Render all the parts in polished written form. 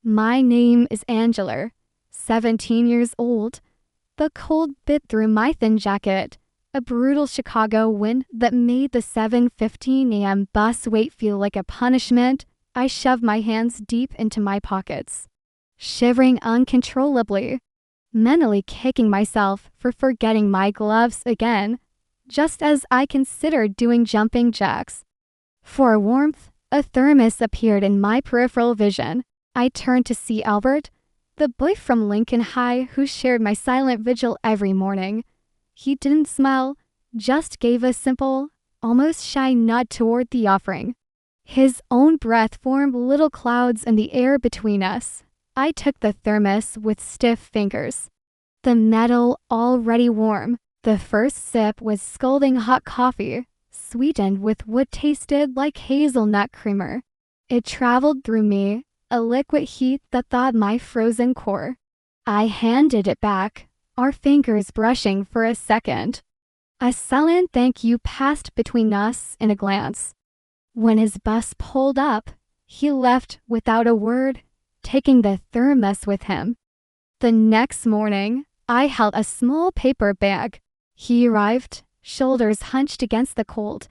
My name is Angela, 17 years old. The cold bit through my thin jacket, a brutal Chicago wind that made the 7:15 a.m. bus wait feel like a punishment. I shoved my hands deep into my pockets, shivering uncontrollably, mentally kicking myself for forgetting my gloves again, just as I considered doing jumping jacks. For warmth, a thermos appeared in my peripheral vision. I turned to see Albert, the boy from Lincoln High who shared my silent vigil every morning. He didn't smile, just gave a simple, almost shy nod toward the offering. His own breath formed little clouds in the air between us. I took the thermos with stiff fingers, the metal already warm. The first sip was scalding hot coffee, sweetened with what tasted like hazelnut creamer. It traveled through me, a liquid heat that thawed my frozen core. I handed it back, our fingers brushing for a second. A silent thank you passed between us in a glance. When his bus pulled up, he left without a word, taking the thermos with him. The next morning, I held a small paper bag. He arrived, shoulders hunched against the cold,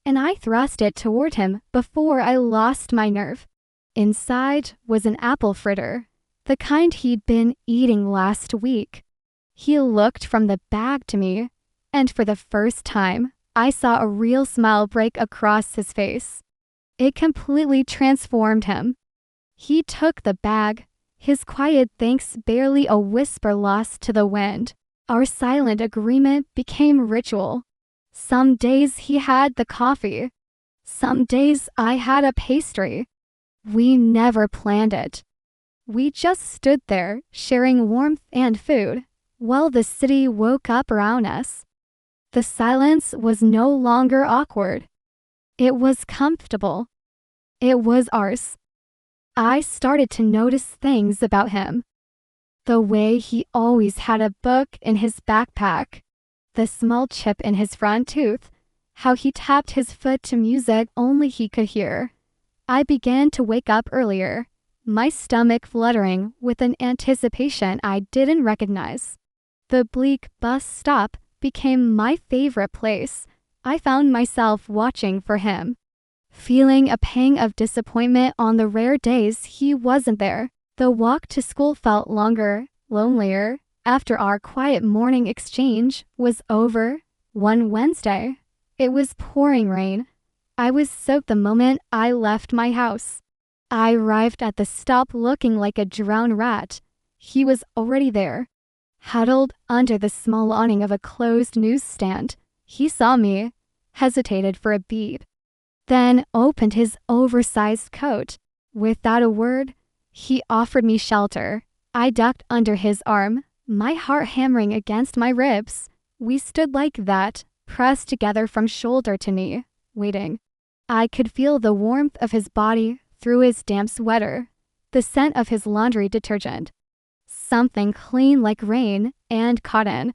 and I thrust it toward him before I lost my nerve. Inside was an apple fritter, the kind he'd been eating last week. He looked from the bag to me, and for the first time, I saw a real smile break across his face. It completely transformed him. He took the bag, his quiet thanks barely a whisper lost to the wind. Our silent agreement became ritual. Some days he had the coffee. Some days I had a pastry. We never planned it. We just stood there, sharing warmth and food, while the city woke up around us. The silence was no longer awkward. It was comfortable. It was ours. I started to notice things about him. The way he always had a book in his backpack, the small chip in his front tooth, how he tapped his foot to music only he could hear. I began to wake up earlier, my stomach fluttering with an anticipation I didn't recognize. The bleak bus stop became my favorite place. I found myself watching for him, feeling a pang of disappointment on the rare days he wasn't there. The walk to school felt longer, lonelier, after our quiet morning exchange was over. One Wednesday, it was pouring rain. I was soaked the moment I left my house. I arrived at the stop looking like a drowned rat. He was already there, huddled under the small awning of a closed newsstand. He saw me, hesitated for a beat, then opened his oversized coat. Without a word, he offered me shelter. I ducked under his arm, my heart hammering against my ribs. We stood like that, pressed together from shoulder to knee, waiting. I could feel the warmth of his body through his damp sweater, the scent of his laundry detergent. Something clean like rain and cotton,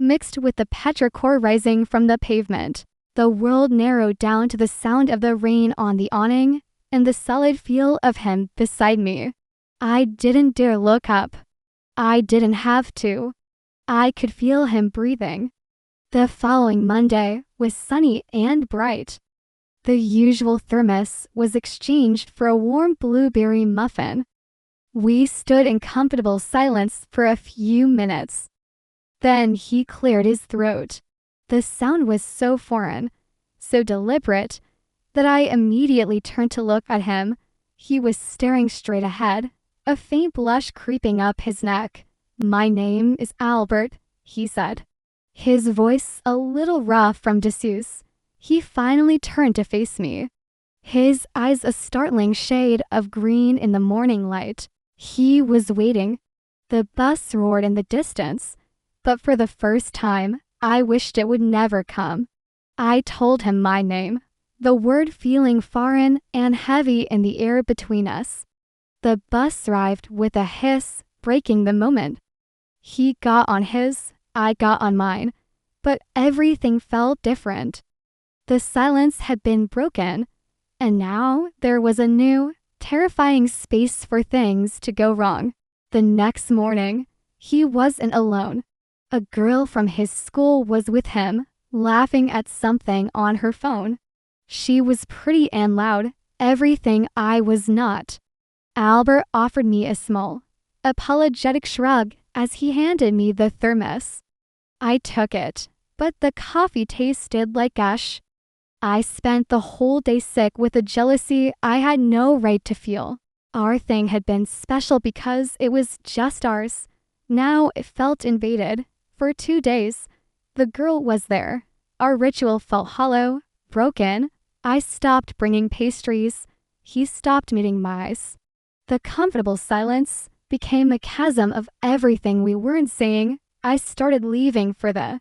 mixed with the petrichor rising from the pavement. The world narrowed down to the sound of the rain on the awning and the solid feel of him beside me. I didn't dare look up. I didn't have to. I could feel him breathing. The following Monday was sunny and bright. The usual thermos was exchanged for a warm blueberry muffin. We stood in comfortable silence for a few minutes. Then he cleared his throat. The sound was so foreign, so deliberate, that I immediately turned to look at him. He was staring straight ahead, a faint blush creeping up his neck. "My name is Albert," he said, his voice a little rough from disuse. He finally turned to face me, his eyes a startling shade of green in the morning light. He was waiting. The bus roared in the distance, but for the first time, I wished it would never come. I told him my name, the word feeling foreign and heavy in the air between us. The bus arrived with a hiss, breaking the moment. He got on his, I got on mine, but everything felt different. The silence had been broken, and now there was a new, terrifying space for things to go wrong. The next morning, he wasn't alone. A girl from his school was with him, laughing at something on her phone. She was pretty and loud, everything I was not. Albert offered me a small, apologetic shrug as he handed me the thermos. I took it, but the coffee tasted like ash. I spent the whole day sick with a jealousy I had no right to feel. Our thing had been special because it was just ours. Now it felt invaded. For 2 days, the girl was there. Our ritual felt hollow, broken. I stopped bringing pastries. He stopped meeting my eyes. The comfortable silence became a chasm of everything we weren't saying. I started leaving for the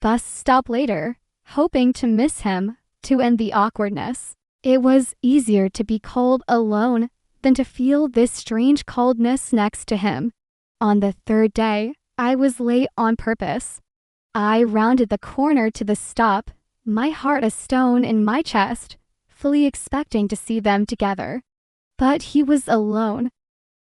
bus stop later, hoping to miss him, to end the awkwardness. It was easier to be cold alone than to feel this strange coldness next to him. On the 3rd day, I was late on purpose. I rounded the corner to the stop, my heart a stone in my chest, fully expecting to see them together. But he was alone.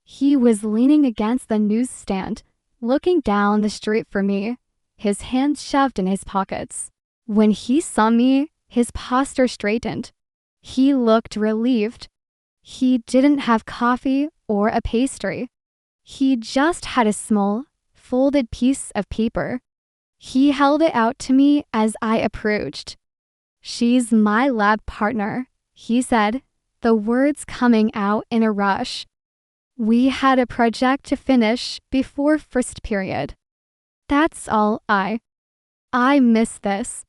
He was leaning against the newsstand, looking down the street for me, his hands shoved in his pockets. When he saw me, his posture straightened. He looked relieved. He didn't have coffee or a pastry. He just had a small, folded piece of paper. He held it out to me as I approached. "She's my lab partner," he said, the words coming out in a rush. "We had a project to finish before first period. That's all I miss this."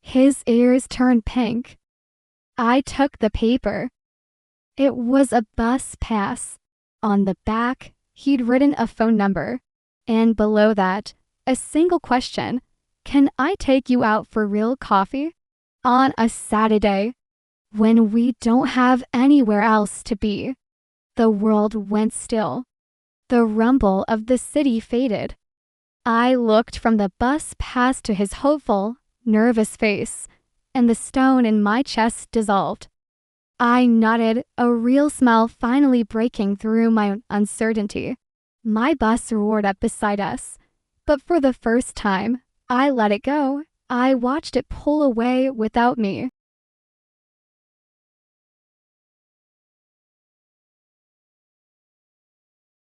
His ears turned pink. I took the paper. It was a bus pass. On the back, he'd written a phone number. And below that, a single question: "Can I take you out for real coffee? On a Saturday, when we don't have anywhere else to be." The world went still. The rumble of the city faded. I looked from the bus pass to his hopeful, nervous face, and the stone in my chest dissolved. I nodded, a real smile finally breaking through my uncertainty. My bus roared up beside us, but for the first time, I let it go. I watched it pull away without me.